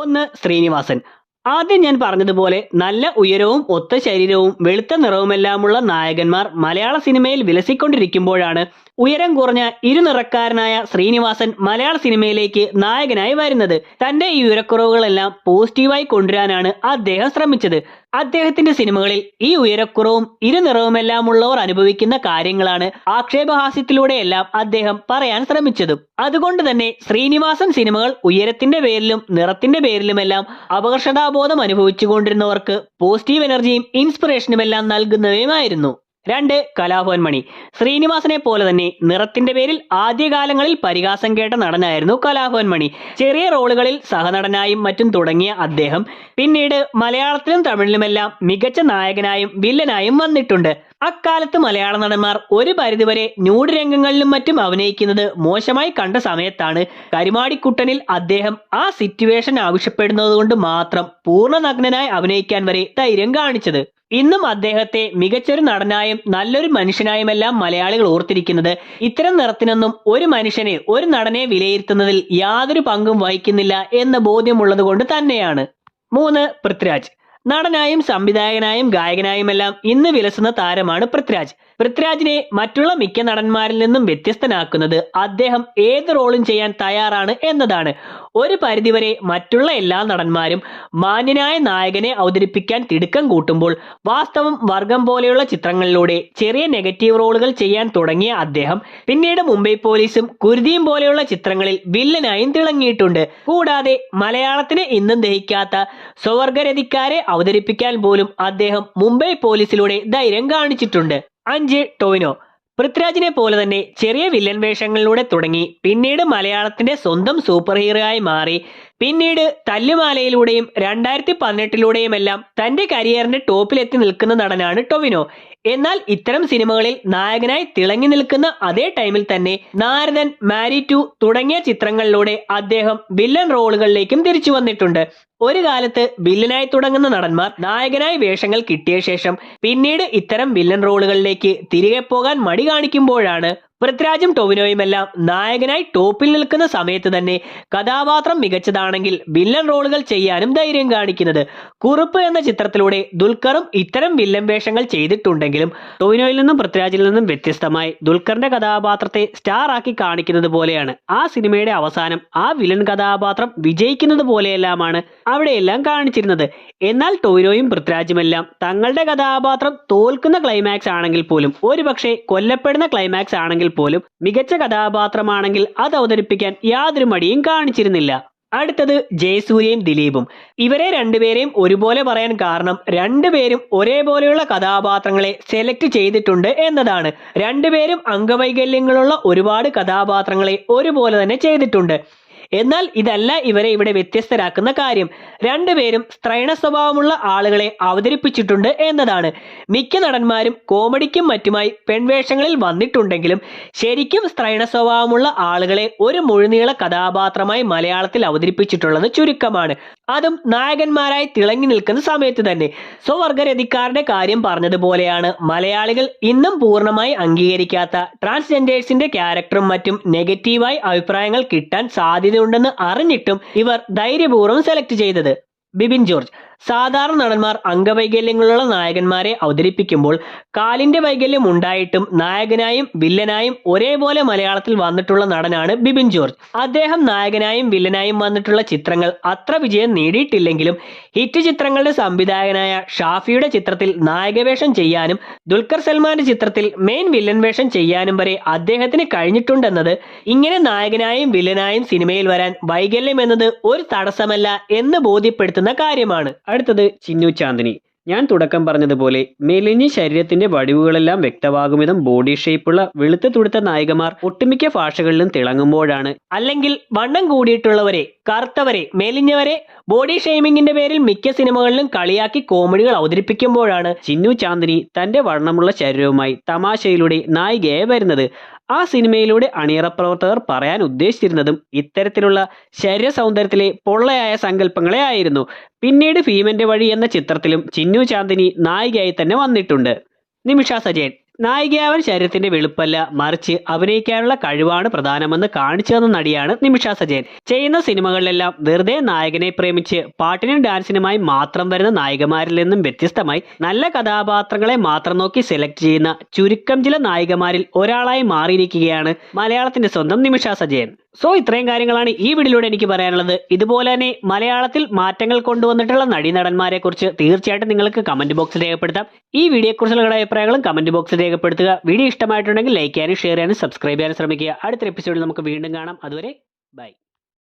ഒന്ന് ശ്രീനിവാസൻ. ആദ്യം ഞാൻ പറഞ്ഞതുപോലെ നല്ല ഉയരവും ഒത്ത ശരീരവും വെളുത്ത നിറവുമെല്ലാമുള്ള നായകന്മാർ മലയാള സിനിമയിൽ വിലസിക്കൊണ്ടിരിക്കുമ്പോഴാണ് ഉയരം കുറഞ്ഞ ഇരുനിറക്കാരനായ ശ്രീനിവാസൻ മലയാള സിനിമയിലേക്ക് നായകനായി വരുന്നത്. തന്റെ ഈ ഉയരക്കുറവുകളെല്ലാം പോസിറ്റീവായി കൊണ്ടുവരാനാണ് അദ്ദേഹം ശ്രമിച്ചത്. അദ്ദേഹത്തിന്റെ സിനിമകളിൽ ഈ ഉയരക്കുറവും ഇരുനിറവുമെല്ലാമുള്ളവർ അനുഭവിക്കുന്ന കാര്യങ്ങളാണ് ആക്ഷേപഹാസ്യത്തിലൂടെയെല്ലാം അദ്ദേഹം പറയാൻ ശ്രമിച്ചതും. അതുകൊണ്ട് തന്നെ ശ്രീനിവാസൻ സിനിമകൾ ഉയരത്തിന്റെ പേരിലും നിറത്തിന്റെ പേരിലുമെല്ലാം അപകർഷതാബോധം അനുഭവിച്ചുകൊണ്ടിരുന്നവർക്ക് പോസിറ്റീവ് എനർജിയും ഇൻസ്പിറേഷനുമെല്ലാം നൽകുന്നവയുമായിരുന്നു. 2. കലാഭവൻ മണി. ശ്രീനിവാസനെ പോലെ തന്നെ നിറത്തിന്റെ പേരിൽ ആദ്യകാലങ്ങളിൽ പരിഹാസം കേട്ട നടനായിരുന്നു കലാഭവൻ മണി. ചെറിയ റോളുകളിൽ സഹനടനായും മറ്റും തുടങ്ങിയ അദ്ദേഹം പിന്നീട് മലയാളത്തിലും തമിഴിലുമെല്ലാം മികച്ച നായകനായും വില്ലനായും വന്നിട്ടുണ്ട്. അക്കാലത്ത് മലയാള നടന്മാർ ഒരു പരിധിവരെ ന്യൂഡ് രംഗങ്ങളിലും മറ്റും അഭിനയിക്കുന്നത് മോശമായി കണ്ട സമയത്താണ് കരിമാടിക്കുട്ടനിൽ അദ്ദേഹം ആ സിറ്റുവേഷൻ ആവശ്യപ്പെടുന്നതുകൊണ്ട് മാത്രം പൂർണ്ണ നഗ്നനായി അഭിനയിക്കാൻ വരെ ധൈര്യം കാണിച്ചത്. ഇന്നും അദ്ദേഹത്തെ മികച്ചൊരു നടനായും നല്ലൊരു മനുഷ്യനായുമെല്ലാം മലയാളികൾ ഓർത്തിരിക്കുന്നത് ഇത്തരം നിറത്തിനൊന്നും ഒരു മനുഷ്യനെ ഒരു നടനെ വിലയിരുത്തുന്നതിൽ യാതൊരു പങ്കും വഹിക്കുന്നില്ല എന്ന ബോധ്യമുള്ളത് കൊണ്ട് തന്നെയാണ്. 3. പൃഥ്വിരാജ്. നടനായും സംവിധായകനായും ഗായകനായുമെല്ലാം ഇന്ന് വിലസുന്ന താരമാണ് പൃഥ്വിരാജ്. പൃഥ്വിരാജിനെ മറ്റുള്ള മിക്ക നടന്മാരിൽ നിന്നും വ്യത്യസ്തനാക്കുന്നത് അദ്ദേഹം ഏത് റോളും ചെയ്യാൻ തയ്യാറാണ് എന്നതാണ്. ഒരു പരിധിവരെ മറ്റുള്ള എല്ലാ നടന്മാരും മാന്യനായ നായകനെ അവതരിപ്പിക്കാൻ തിടുക്കം കൂട്ടുമ്പോൾ വാസ്തവം, വർഗം പോലെയുള്ള ചിത്രങ്ങളിലൂടെ ചെറിയ നെഗറ്റീവ് റോളുകൾ ചെയ്യാൻ തുടങ്ങിയ അദ്ദേഹം പിന്നീട് മുംബൈ പോലീസും കുരുതിയും പോലെയുള്ള ചിത്രങ്ങളിൽ വില്ലനായും തിളങ്ങിയിട്ടുണ്ട്. കൂടാതെ മലയാളത്തിന് ഇന്നും ദഹിക്കാത്ത സ്വവർഗരതിക്കാരെ അവതരിപ്പിക്കാൻ പോലും അദ്ദേഹം മുംബൈ പോലീസിലൂടെ ധൈര്യം കാണിച്ചിട്ടുണ്ട്. 5. ടൊവിനോ. പൃഥ്വിരാജിനെ പോലെ തന്നെ ചെറിയ വില്ലൻ വേഷങ്ങളിലൂടെ തുടങ്ങി പിന്നീട് മലയാളത്തിന്റെ സ്വന്തം സൂപ്പർ ഹീറോ ആയി മാറി പിന്നീട് തല്ലുമാലയിലൂടെയും 2018 തന്റെ കരിയറിന്റെ ടോപ്പിലെത്തി നിൽക്കുന്ന നടനാണ് ടൊവിനോ. എന്നാൽ ഇത്തരം സിനിമകളിൽ നായകനായി തിളങ്ങി നിൽക്കുന്ന അതേ ടൈമിൽ തന്നെ നാരദൻ, മാരി 2 തുടങ്ങിയ ചിത്രങ്ങളിലൂടെ അദ്ദേഹം വില്ലൻ റോളുകളിലേക്കും തിരിച്ചു വന്നിട്ടുണ്ട്. ഒരു കാലത്ത് വില്ലനായി തുടങ്ങുന്ന നടന്മാർ നായകനായി വേഷങ്ങൾ കിട്ടിയ ശേഷം പിന്നീട് ഇത്തരം വില്ലൻ റോളുകളിലേക്ക് തിരികെ പോകാൻ മടി കാണിക്കുമ്പോഴാണ് പൃഥ്വിരാജും ടൊവിനോയുമെല്ലാം നായകനായി ടോപ്പിൽ നിൽക്കുന്ന സമയത്ത് തന്നെ കഥാപാത്രം മികച്ചതാണെങ്കിൽ വില്ലൻ റോളുകൾ ചെയ്യാനും ധൈര്യം കാണിക്കുന്നത്. കുറുപ്പ് എന്ന ചിത്രത്തിലൂടെ ദുൽഖറും ഇത്തരം വില്ലൻ വേഷങ്ങൾ ചെയ്തിട്ടുണ്ടെങ്കിലും ടൊവിനോയിൽ നിന്നും പൃഥ്വിരാജിൽ നിന്നും വ്യത്യസ്തമായി ദുൽഖറിന്റെ കഥാപാത്രത്തെ സ്റ്റാർ ആക്കി കാണിക്കുന്നത് പോലെയാണ് ആ സിനിമയുടെ അവസാനം ആ വില്ലൻ കഥാപാത്രം വിജയിക്കുന്നത് പോലെയെല്ലാമാണ് അവിടെയെല്ലാം കാണിച്ചിരുന്നത്. എന്നാൽ ടൊവിനോയും പൃഥ്വിരാജുമെല്ലാം തങ്ങളുടെ കഥാപാത്രം തോൽക്കുന്ന ക്ലൈമാക്സ് ആണെങ്കിൽ പോലും, ഒരുപക്ഷെ കൊല്ലപ്പെടുന്ന ക്ലൈമാക്സ് ആണെങ്കിൽ പോലും മികച്ച കഥാപാത്രമാണെങ്കിൽ അത് അവതരിപ്പിക്കാൻ യാതൊരു മടിയും കാണിച്ചിരുന്നില്ല. അടുത്തത് ജയസൂര്യയും ദിലീപും. ഇവരെ രണ്ടുപേരെയും ഒരുപോലെ പറയാൻ കാരണം രണ്ടുപേരും ഒരേപോലെയുള്ള കഥാപാത്രങ്ങളെ സെലക്ട് ചെയ്തിട്ടുണ്ട് എന്നതാണ്. രണ്ടുപേരും അംഗവൈകല്യങ്ങളുള്ള ഒരുപാട് കഥാപാത്രങ്ങളെ ഒരുപോലെ തന്നെ ചെയ്തിട്ടുണ്ട്. എന്നാൽ ഇതല്ല ഇവരെ ഇവിടെ വ്യത്യസ്തരാക്കുന്ന കാര്യം. രണ്ടുപേരും സ്ത്രൈണ സ്വഭാവമുള്ള ആളുകളെ അവതരിപ്പിച്ചിട്ടുണ്ട് എന്നതാണ്. മിക്ക നടന്മാരും കോമഡിക്കും മറ്റുമായി പെൺവേഷങ്ങളിൽ വന്നിട്ടുണ്ടെങ്കിലും ശരിക്കും സ്ത്രൈണ സ്വഭാവമുള്ള ആളുകളെ ഒരു മുഴുനീള കഥാപാത്രമായി മലയാളത്തിൽ അവതരിപ്പിച്ചിട്ടുള്ളത് ചുരുക്കമാണ്. അതും നായകന്മാരായി തിളങ്ങി നിൽക്കുന്ന സമയത്ത് തന്നെ. സ്വവർഗരതിക്കാരുടെ കാര്യം പറഞ്ഞതുപോലെയാണ് മലയാളികൾ ഇന്നും പൂർണ്ണമായി അംഗീകരിക്കാത്ത ട്രാൻസ്ജെൻഡേഴ്സിന്റെ ക്യാരക്ടറും മറ്റും നെഗറ്റീവായി അഭിപ്രായങ്ങൾ കിട്ടാൻ സാധ്യതയുണ്ടെന്ന് അറിഞ്ഞിട്ടും ഇവർ ധൈര്യപൂർവ്വം സെലക്ട് ചെയ്തത്. ബിബിൻ ജോർജ്. സാധാരണ നടന്മാർ അംഗവൈകല്യങ്ങളുള്ള നായകന്മാരെ അവതരിപ്പിക്കുമ്പോൾ കാലിന്റെ വൈകല്യം ഉണ്ടായിട്ടും നായകനായും വില്ലനായും ഒരേപോലെ മലയാളത്തിൽ വന്നിട്ടുള്ള നടനാണ് ബിബിൻ ജോർജ്. അദ്ദേഹം നായകനായും വില്ലനായും വന്നിട്ടുള്ള ചിത്രങ്ങൾ അത്ര വിജയം നേടിയിട്ടില്ലെങ്കിലും ഹിറ്റ് ചിത്രങ്ങളുടെ സംവിധായകനായ ഷാഫിയുടെ ചിത്രത്തിൽ നായകവേഷം ചെയ്യാനും ദുൽഖർ സൽമാന്റെ ചിത്രത്തിൽ മെയിൻ വില്ലൻ വേഷം ചെയ്യാനും വരെ അദ്ദേഹത്തിന് കഴിഞ്ഞിട്ടുണ്ടെന്നത് ഇങ്ങനെ നായകനായും വില്ലനായും സിനിമയിൽ വരാൻ വൈകല്യം എന്നത് ഒരു തടസ്സമല്ല എന്ന് ബോധ്യപ്പെടുത്തുന്ന കാര്യമാണ്. അടുത്തത് ചിന്നു ചാന്ദിനി. ഞാൻ തുടക്കം പറഞ്ഞതുപോലെ മെലിഞ്ഞ ശരീരത്തിന്റെ വടിവുകളെല്ലാം വ്യക്തമാകും വിധം ബോഡി ഷേപ്പുള്ള വെളുത്ത തുടുത്ത നായികമാർ ഒട്ടുമിക്ക ഭാഷകളിലും തിളങ്ങുമ്പോഴാണ്, അല്ലെങ്കിൽ വണ്ണം കൂടിയിട്ടുള്ളവരെ, കറുത്തവരെ, മെലിഞ്ഞവരെ ബോഡി ഷെയ്മിങ്ങിന്റെ പേരിൽ മിക്ക സിനിമകളിലും കളിയാക്കി കോമഡികൾ അവതരിപ്പിക്കുമ്പോഴാണ് ചിന്നു ചാന്ദിനി തന്റെ വണ്ണമുള്ള ശരീരവുമായി തമാശയിലൂടെ നായികയായി വരുന്നത്. ആ സിനിമയിലൂടെ അണിയറ പ്രവർത്തകർ പറയാൻ ഉദ്ദേശിച്ചിരുന്നതും ഇത്തരത്തിലുള്ള ശരീര സൗന്ദര്യത്തിലെ പൊള്ളയായ സങ്കല്പങ്ങളെ ആയിരുന്നു. പിന്നീട് ഭീമന്റെ വഴി എന്ന ചിത്രത്തിലും ചിന്നു ചാന്ദിനി നായികയായി തന്നെ വന്നിട്ടുണ്ട്. നിമിഷ സജയൻ. നായികയാവാൻ ശരീരത്തിന്റെ വെളുപ്പല്ല, മറിച്ച് അഭിനയിക്കാനുള്ള കഴിവാണ് പ്രധാനമെന്ന് കാണിച്ചു തന്ന നടിയാണ് നിമിഷ സജയൻ. ചെയ്യുന്ന സിനിമകളിലെല്ലാം വെറുതെ നായകനെ പ്രേമിച്ച് പാട്ടിനും ഡാൻസിനുമായി മാത്രം വരുന്ന നായികമാരിൽ നിന്നും വ്യത്യസ്തമായി നല്ല കഥാപാത്രങ്ങളെ മാത്രം നോക്കി സെലക്ട് ചെയ്യുന്ന ചുരുക്കം ചില നായികമാരിൽ ഒരാളായി മാറിയിരിക്കുകയാണ് മലയാളത്തിന്റെ സ്വന്തം നിമിഷ സജയൻ. സോ ഇത്രയും കാര്യങ്ങളാണ് ഈ വീഡിയോയിലൂടെ എനിക്ക് പറയാനുള്ളത്. ഇതുപോലെ തന്നെ മലയാളത്തിൽ മാറ്റങ്ങൾ കൊണ്ടുവന്നിട്ടുള്ള നടീനടന്മാരെ കുറിച്ച് തീർച്ചയായിട്ടും നിങ്ങൾക്ക് കമന്റ് ബോക്സിൽ രേഖപ്പെടുത്താം. ഈ വീഡിയോയെക്കുറിച്ചുള്ള നിങ്ങളുടെ അഭിപ്രായങ്ങളും കമന്റ് ബോക്സിൽ രേഖപ്പെടുത്തുക. വീഡിയോ ഇഷ്ടമായിട്ടുണ്ടെങ്കിൽ ലൈക്ക് ചെയ്യാനും ഷെയർ ചെയ്യാനും സബ്സ്ക്രൈബ് ചെയ്യാനും ശ്രമിക്കുക. അടുത്ത എപ്പിസോഡിൽ നമുക്ക് വീണ്ടും കാണാം. അതുവരെ ബൈ.